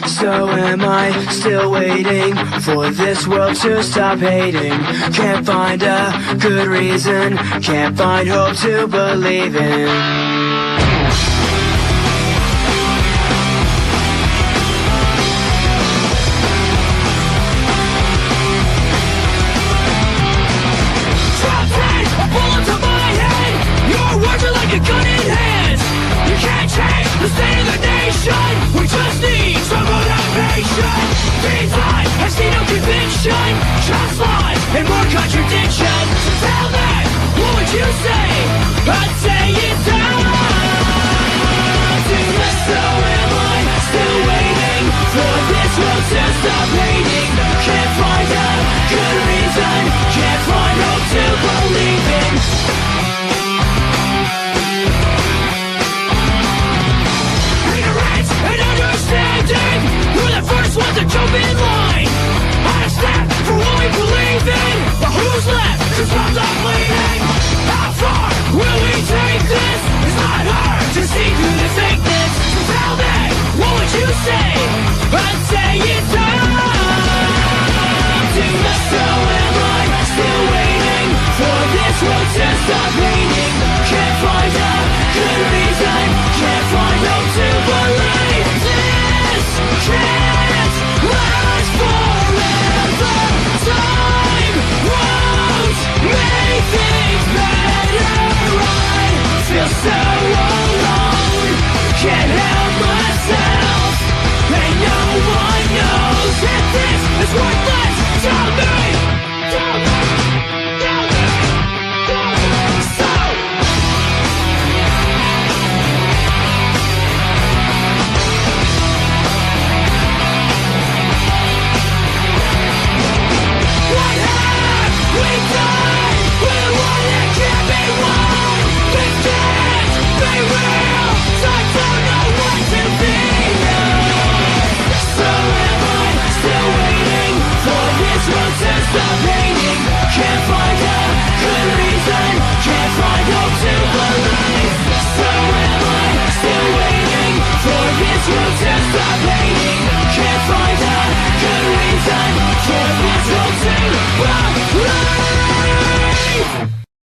So am I still waiting for this world to stop hating? Can't find a good reason, can't find hope to believe in. A gun in hand, you can't change the state of the nation. We just need some motivation. These lies, I see no conviction, just lies and more contradiction. So tell me, what would you say? I'd say it's time to let. So am I still waiting for this world to stop hating? Can't find a good reason, can't find hope to believe in. We're the first ones to jump in line. On a step for what we believe in. But who's left to stop the bleeding? How far will we take this? It's not hard to see through the fakeness. So tell me, what would you say? I'd say it's time to let. So am I still waiting for this world to stop hating? Can't find a good reason, can't find hope to believe. Can't last forever. Time won't make things better. I feel so alone, can't help myself, and no one knows that this is worthless. Tell me, tell me, tell me, tell me. So stop hating, can't find a good reason, can't find hope to believe. So am I still waiting for this world to stop hating?